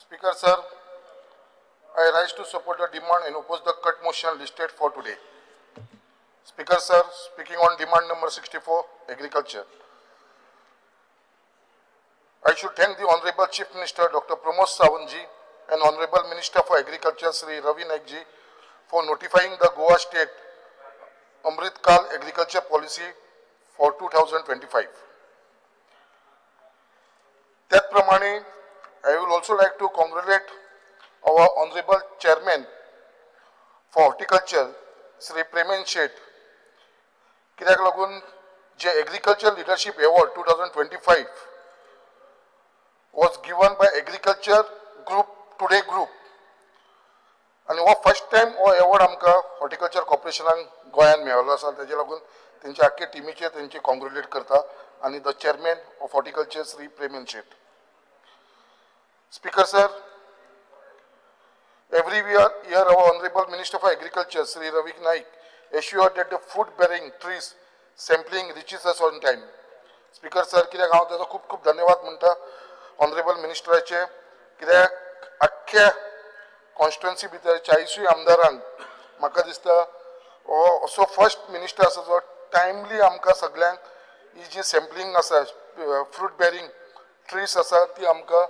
Speaker sir, I rise to support the demand and oppose the cut motion listed for today. Speaker sir, speaking on demand number 64, agriculture. I should thank the Honorable Chief Minister Dr. Pramod Sawantji and Honorable Minister for Agriculture Sri Ravi Naikji for notifying the Goa State Amrit Kal Agriculture Policy for 2025. त्याचप्रमाणे I will also like to congratulate our Honorable Chairman for Horticulture, Sri Premen Sheth, कित्याक लागून जे Agriculture Leadership Award 2025 was given by Agriculture Group, Today Group. आणि वो first time वो award आमकां horticulture कॉर्पोरेशनान गोंयान मेळ्ळो आसा तेजे लागून तेंच्या आख्खे टिमीचे तेंचे कॉंग्रेच्युलेट करता आणि the chairman of horticulture Shri Premen Sheth. Speaker sir, every year our Honorable Minister for Agriculture Sri Ravi Naik assured that the food bearing trees sampling reaches us on time. Speaker sir, कित्याक हांव ताचो खूब खूब धन्यवाद म्हणटा ऑनरेबल मिनिस्टराचे, कित्याक आख्ख्या कॉन्स्टिट्युएन्सी भितर 40 आमदारांक म्हाका दिसता असो फर्स्ट मिनिस्टर आसा जो टायमली आमकां सगळ्यांक ही जी सॅम्पलिंग आसा फ्रूट बेरिंग ट्रीज आसा ती आमकां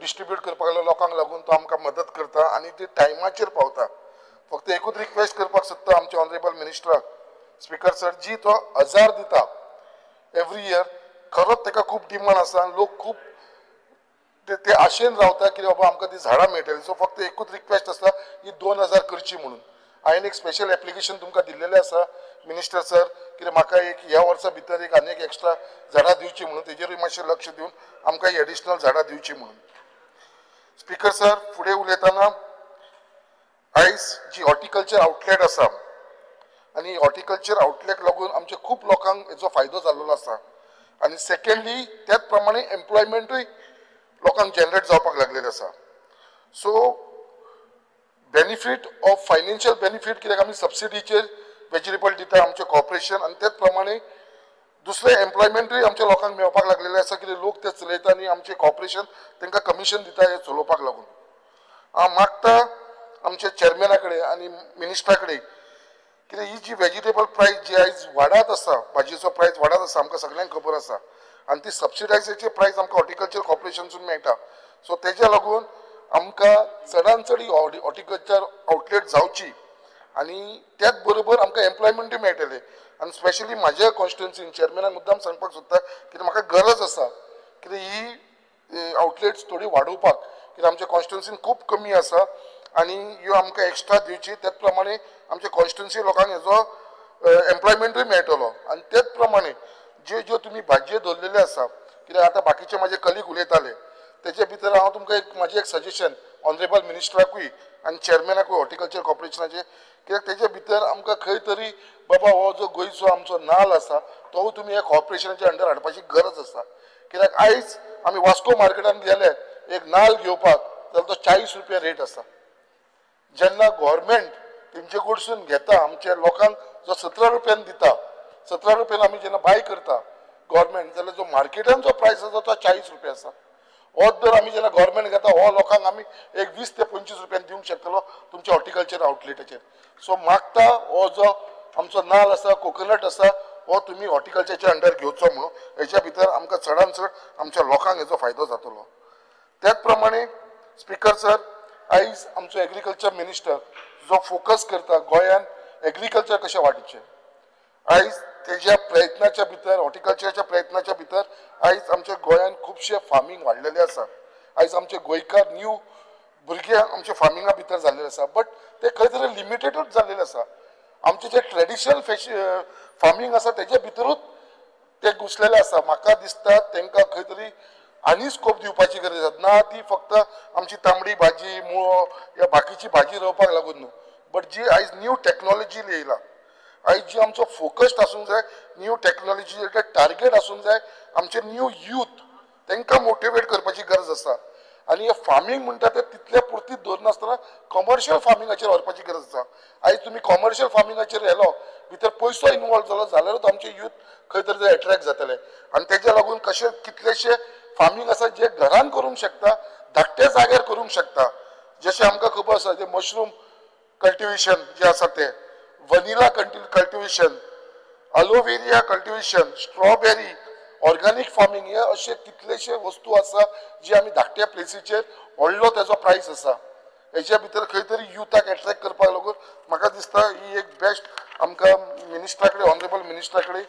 डिस्ट्रीब्यूट करपाक लोकांक लागून तो आमकां मदत करता आणि ती टायमाचेर पावता. फक्त एकूच रिक्वेस्ट करपाक सोदता आमच्या ऑनरेबल मिनिस्टराक, स्पीकर सर, जी तो 1000 दिता एवरी इयर, खरोच ताका खूब डिमांड आसा, लोक खूब ते आशेन रावता की बाबा आमकां ती झाडां मेळटली. सो फक्त एकूच रिक्वेस्ट आसा ही 2000 करची म्हणून. हांवें एक स्पेशल एप्लिकेशन तुमकां दिल्लेलें आसा मिनिस्टर सर, कित्याक म्हाका एक ह्या वर्सा भितर एक आनी एक एक्स्ट्रा झाडां दिवची म्हणून, तेजेरूय मातशें लक्ष दिवन आमकां ही एडिशनल झाडां दिवची म्हणून. स्पीकर सर, फुडें उलयतना आयज जी हॉर्टिकल्चर आउटलेट आसा आनी हॉर्टिकल्चर आउटलेट लागून आमच्या खूब लोकांक हेचो फायदो जाल्लो आसा आनी सेकंडली त्याच प्रमाणे एम्प्लॉयमेंटूय लोकांक जनरेट जावपाक लागलेले आसा. So benefit of financial benefit कित्याक आमी सबसिडीचेर वेजिटेबल दिता आमचे कॉर्पोरेशन आनी त्याच प्रमाणे दुसरे एम्प्लॉयमेंटूय आमच्या लोकांक मेळपाक लागलेले आसा, कित्याक लोक ते चलयता आनी आमचे कॉर्पोरेशन तांकां कमिशन दिता हे चलोवपाक लागून. हांव मागता आमच्या चेअरमॅना कडेन आनी मिनिस्टरा कडेन, कित्याक ही जी वेजिटेबल प्रायस जी आयज वाडत आसा, भाजयेचो प्रायस वाडत आसा आमकां सगळ्यांक खबर आसा, आनी ती सबसिडायजेची प्रायस आमकां हॉर्टिकल्चर कॉर्पोरेशनसून मेळटा. सो तेज्या लागून आमकां चडांत चड हॉर्टिकल्चर आउटलेट जावची आनी त्याच बरोबर आमकां एम्प्लॉयमेंटूय मेळटलें. आनी स्पेशली म्हाज्या कॉन्स्टिट्युएन्सीन चेअरमॅनाक मुद्दाम सांगपाक सोदता, कित्याक म्हाका गरज आसा कित्याक ही आउटलेट्स थोडी वाडोवपाक, कित्याक आमच्या कॉन्स्टिट्युएन्सीन खूब कमी आसा आनी ह्यो आमकां एक्स्ट्रा दिवची. त्याच प्रमाणे आमच्या कॉन्स्टिट्युएन्सी लोकांक हेजो एम्प्लॉयमेंटूय मेळटलो. आनी त्याच प्रमाणे ज्यो ज्यो तुमी भाजयो दवरलेल्यो आसा, कित्याक आतां बाकीचे म्हाजे कलीग उलयताले, तेजे भितर हांव तुमकां म्हाजें एक सजेशन ऑनरेबल मिनिस्टराकूय आनी चेअरमॅनाकूय हॉर्टिकल्चर कॉर्पोरेशनाचे, कित्याक तेजे भितर आमकां खंय तरी बाबा हो जो गोंयचो आमचो नाल्ल आसा तो तुमी ह्या कॉर्पोरेशनाच्या अंडर हाडपाची गरज आसा. कित्याक आयज आमी वास्को मार्केटान गेले एक नाल्ल घेवपाक जाल्यार तो 40 रुपया रेट आसा. जेन्ना गव्हर्मेंट तेंचे कडसून घेता आमच्या लोकांक जो 17 रुपयान दिता, 17 रुपयान आमी जेन्ना बाय करता गव्हर्मेंट, जाल्यार जो मार्केटान जो प्रायस आसा तो 40 रुपया आसा. होच दर आमी जेन्ना गव्हर्मेंट घेता हो लोकांक आमी एक 20 ते 25 रुपयान दिवंक शकतलो तुमच्या हॉर्टिकल्चर आउटलेटाचेर. सो मागता हो जो आमचो नाल्ल आसा, कोकोनट आसा, हो तुमी हॉर्टिकल्चरच्या अंडर घेवचो म्हणून. हेच्या भितर आमकां चडांत चड आमच्या लोकांक हेचो फायदो जातलो. त्याच प्रमाणे स्पीकर सर, आयज आमचो एग्रीकल्चर मिनिस्टर जो फोकस करता गोंयान एग्रीकल्चर कशें वाडचें, आयज तेज्या प्रयत्नाच्या भितर हॉर्टिकल्चराच्या प्रयत्नाच्या भितर आयज आमच्या गोंयान खुबशे फार्मींग वाडलेले आसा. आयज आमचे गोंयकार न्यू भुरगे आमच्या फार्मिंगा भितर जाल्ले आसा, बट ते खंय तरी लिमिटेडूच जाल्लेले आसा. आमचे जे ट्रेडिशनल फार्मिंग आसा तेजे भितरूच ते घुसलेले आसा. म्हाका दिसता तांकां खंय तरी आनी स्कोप दिवपाची गरज आसा. ना ती फक्त आमची तांबडी भाजी, मुळो या बाकीची भाजी रोवपाक लागून न्हू, बट जी आयज न्यू टॅक्नॉलॉजी येयला, आयज जी आमचो फोकस्ड आसूंक जाय, न्यू टॅक्नॉलॉजी टार्गेट आसूंक जाय, आमचे न्यू यूथ तांकां मोटिवेट करपाची गरज आसा. आनी हे फार्मिंग म्हणटा ते तितल्या पुरतीच दवरनासतना कमर्शियल फार्मिंगाचेर व्हरपाची गरज आसा. आयज तुमी कमर्शियल फार्मिंगाचेर येलो, भितर पयसो इनवॉल्व जालो जाल्यारूच आमचे यूथ खंय तरी ते अट्रॅक्ट जातले. आनी तेज्या लागून कशे कितलेशे फार्मिंग आसा जे घरान करूंक शकता, धाकट्या जाग्यार करूंक शकता. जशें आमकां खबर आसा जे मशरूम कल्टिवेशन जे आसा ते, vanilla cultivation, aloe vera cultivation, strawberry, organic farming, हे अशे कितलेशे वस्तू आसा जी आमी धाकट्या प्लेसीचेर व्हडलो तेजो प्रायस आसा. हेच्या भितर खंय तरी युथाक एट्रॅक्ट करपाक लागून म्हाका दिसता ही एक बेस्ट आमकां मिनिस्टरा कडेन, ऑनरेबल मिनिस्टरा कडेन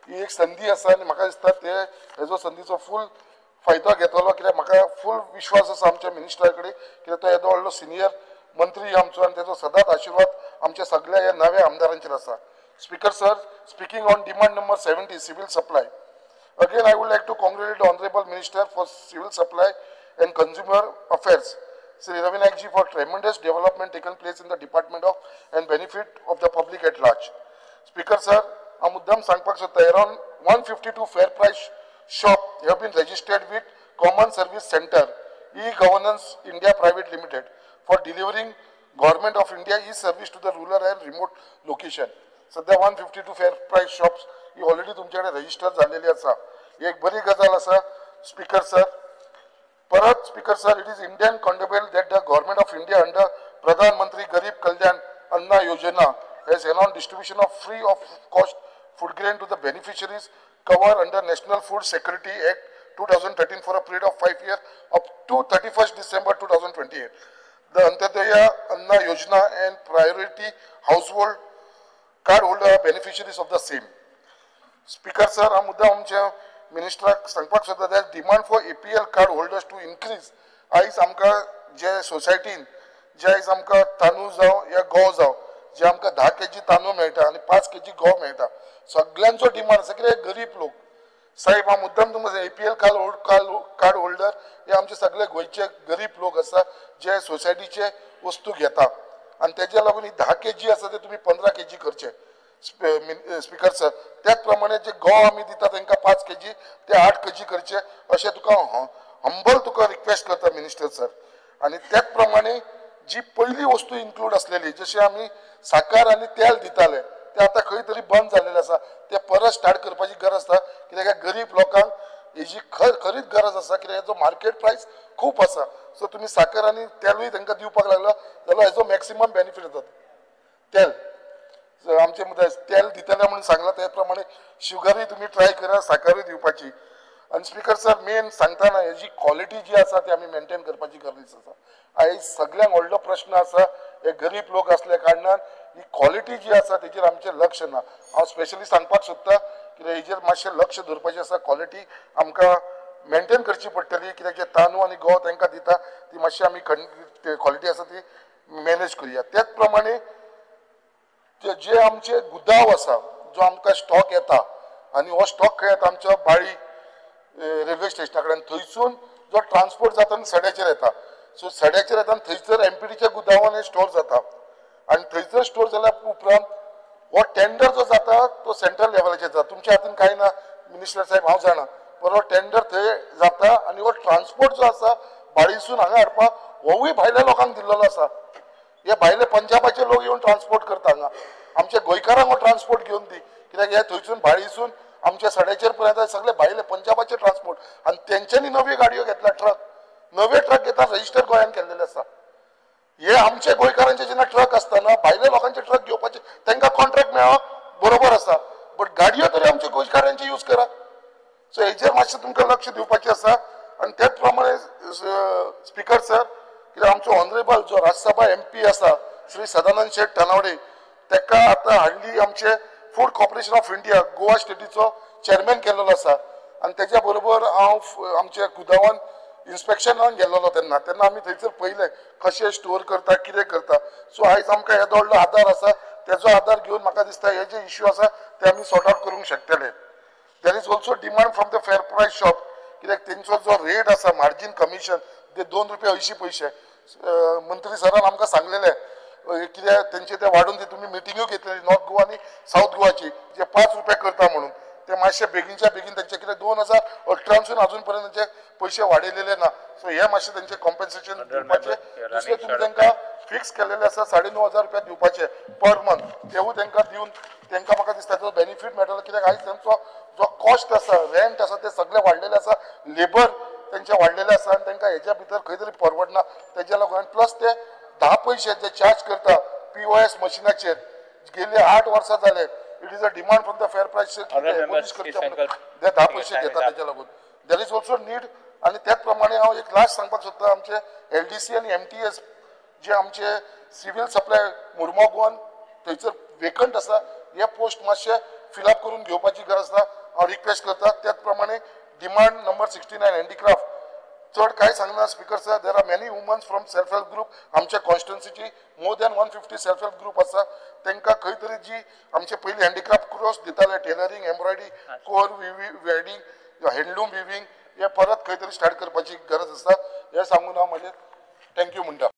ही एक संदी आसा आनी म्हाका दिसता ते हेजो संदीचो फूल फायदो घेतलो. कित्याक म्हाका फूल विश्वास आसा आमच्या मिनिस्टरा कडेन, कित्याक तो येदो व्हडलो सिनियर मंत्री आमचो आनी तेजो सदांच आशिर्वाद आमच्या सगळ्या ह्या नव्या आमदारांचेर आसा. Speaker sir, speaking on demand number 70, civil supply. Again, I would like to congratulate the Honorable Minister for Civil Supply and Consumer Affairs, Sri Ravi Naik ji, for tremendous development taken place in the department of and benefit of the public at large. Speaker sir, I muddam sangpak sotta around 152 fair price shop have been registered with Common Service Center, E-Governance India Private Limited, for delivering Government of India e-service to the rural and remote location. सध्या 152 fair price shops ही already तुमच्याकडे register झालेली आसा. ही एक बरी गजाल आसा. स्पीकर सर, परत speaker sir, it is Indian commendable that the government of India under प्रधानमंत्री गरीब कल्याण अन्न योजना has announced distribution of free of cost food grain to the beneficiaries covered under National Food Security Act 2013 for a period of 5 years up to 31st December 2028. The Antyodaya Anna Yojana and priority household card holder beneficiaries of the same. Speaker sir, हा मुद्दा आमच्या मिनिस्टराक सांगपाक सोदता that demand for APL card holders to increase. आयज आमकां जे सोसायटीन जे आयज आमकां तांदूळ जावं या गंव जावं जे आमकां 10 kg तांदूळ मेळटा आनी 5 kg गंव मेळटा, सगळ्यांचो डिमांड आसा. कित्याक गरीब लोक साहेब, हा मुद्दाम तुमकां APL कार्ड होल्डर हे आमचे सगळे गोंयचे गरीब लोक आसा जे सोसायटीचे वस्तू घेता आणि त्याच्या लागून ही 10 kg आसा ते तुम्ही 15 kg करचे. स्पीकर सर, त्याच प्रमाणे जे गंव आमी दिता तांकां 5 kg ते 8 kg करचे अशें तुका हंबल तुका रिक्वेस्ट करता मिनिस्टर सर. आणि त्याच प्रमाणे जी पहिली वस्तू इन्क्लूड असलेली, जशी आमी साखर आणि तेल दिताले ते आता खंय तरी बंद झालेले आसा, ते परत स्टार्ट करपाची गरज आसा. कित्याक गरीब लोकांक हेजी खरीच गरज आसा. कित्याक हेजो मार्केट प्रायस खूप आसा. सो तुम्ही साखर आणि तेलूय तांकां दिवपाक लागला जाल्यार हेजो मॅक्सिमम बेनिफीट जाता. तेल आमचे मध्ये तेल दितले म्हणून सांगला त्याच प्रमाणे शुगरूय तुम्ही ट्राय करा, साखरूय दिवपाची. आणि स्पीकर सर, मेन सांगताना हेजी क्वॉलिटी जी आसा ती आमी मेंटेन करपाची गरज आसा. आयज सगळ्यांक व्हडलो प्रश्न आसा हे गरीब लोक असल्या कारणान ही क्वॉलिटी जी आसा तेजेर आमचें लक्ष ना. हांव स्पेशली सांगपाक सोदता कित्याक हेजेर मातशें लक्ष दवरपाचें आसा. क्वॉलिटी आमकां मेंटेन करची पडटली. कित्याक जे तांदूळ आनी गंव तांकां दिता ती मातशी आमी क्वॉलिटी आसा ती मॅनेज करुया. त्याच प्रमाणे जे आमचे गुदाव आसा, जो आमकां स्टॉक येता आनी हो स्टॉक खंय येता आमच्या बाळी रेल्वे स्टेशना कडेन, थंयसून जो ट्रान्सपोर्ट जाता आनी सड्याचेर येता. सो सड्याचेर येता आनी थंयसर एमपीटीच्या गुदावान हे स्टोर जाता आनी थंयसर स्टोर जाल्या उपरांत हो टेंडर जो जाता तो सेंट्रल लेवलाचेर जाता. तुमच्या हातीन कांय ना मिनिस्टर साहेब, हांव जाणा, पण हो टेंडर थंय जाता आनी हो ट्रान्सपोर्ट जो आसा बाळीसून हांगा हाडपाक होवूय भायल्या लोकांक दिल्लो आसा. हे भायले पंजाबाचे लोक येवन ट्रान्सपोर्ट करता हांगा. आमच्या गोंयकारांक हो ट्रान्सपोर्ट घेवन दी. कित्याक हे थंयसून बाळीसून आमच्या सड्याचेर पर्यंत सगळे भायले पंजाबाचे ट्रान्सपोर्ट आनी तेंच्यांनी नव्यो गाडयो घेतल्या, ट्रक नवे ट्रक घेता, रजिस्टर गोंयान केल्लेले आसा. हे आमचे गोंयकारांचे जेन्ना ट्रक आसतना भायल्या लोकांचे ट्रक घेवपाचे तांकां कॉन्ट्रॅक्ट मेळप बरोबर आसा, बट गाडयो तरी आमच्या गोंयकारांचे यूज करा. सो हेजेर मातशें तुमकां लक्ष दिवपाचें आसा. आनी त्याच प्रमाणे स्पीकर सर, कित्याक आमचो ऑनरेबल जो राज्यसभा MP आसा श्री सदानंद शेट तनावडे, ताका आतां हाडली आमचे food corporation of India Goa स्टेटीचो चेअरमॅन केल्लो आसा. आनी तेच्या बरोबर हांव आमच्या गुदावान इन्स्पेक्शनाक गेल्लो तेन्ना आमी थंयसर पयलें कशें स्टोर करता, कितें करता. सो आयज आमकां येदो व्हडलो आदार आसा. तेजो आदार घेवन म्हाका दिसता हे जे इश्यू आसा ते आमी सॉर्ट आउट करूंक शकतले. There is also demand from the fair प्रायस शॉप. कित्याक तेंचो जो रेट आसा मार्जीन कमिशन ते ₹2.80. मंत्री सरान आमकां सांगलेले कित्याक तेंचे ते वाडून ते तुमी मिटिंग्यो घेतलेली नॉर्थ गोवा आनी साऊथ गोवाची जे ₹5 करता म्हणून, ते मातशे बेगीनच्या बेगीन तेंचे कित्याक 2018 अजून पर्यंत तेंचे पयशे वाडयलेले ना. सो हे मातशे तेंचे कॉम्पेन्सेशन दिवपाचे. दुसरे तुमी तांकां फिक्स केलेले आसा ₹9,500 दिवपाचे पर मंथ. तेवूय तांकां दिवन तांकां म्हाका दिसता तेजो बेनिफीट मेळटलो. कित्याक आयज तेंचो जो कॉस्ट आसा, रेंट आसा, ते सगळे वाडलेले आसा. लेबर त्यांच्या वाडलेले आसा आनी तांकां हेच्या भितर खंय तरी परवडना तेज्या लागून प्लस ते 10 पैसे जे चार्ज करता POS मशिनाचेर गेले 8 वर्सां जाले it is a demand from the fair प्रायस ते 10 पैसे घेता तेज्या लागून देर इज ऑल्सो नीड आणि त्याच प्रमाणे हांव एक लास्ट सांगपाक सोदता आमचे LDC आणि MTS जे आमचे सिव्हिल सप्लाय मुरमगांव गोवन थंयसर वेकंट आसा हे पोस्ट मातशे फिलअप करून घेवपाची गरज आसा हांव रिक्वेस्ट करता त्याच प्रमाणे डिमांड नंबर 69 हँडीक्राफ्ट चड काय सांगना speaker sir there are many womens from self help group आमच्या कॉन्स्टिट्युन्सीची more than 150 self help group आसा तांकां खंय तरी जी आमचे पयलीं हँडीक्राफ्ट कोर्स दिताले tailoring embroidery coir weaving handloom weaving हे परत खंय तरी स्टार्ट करपाची गरज आसा हे सांगून हांव म्हजें थँक्यू म्हणटा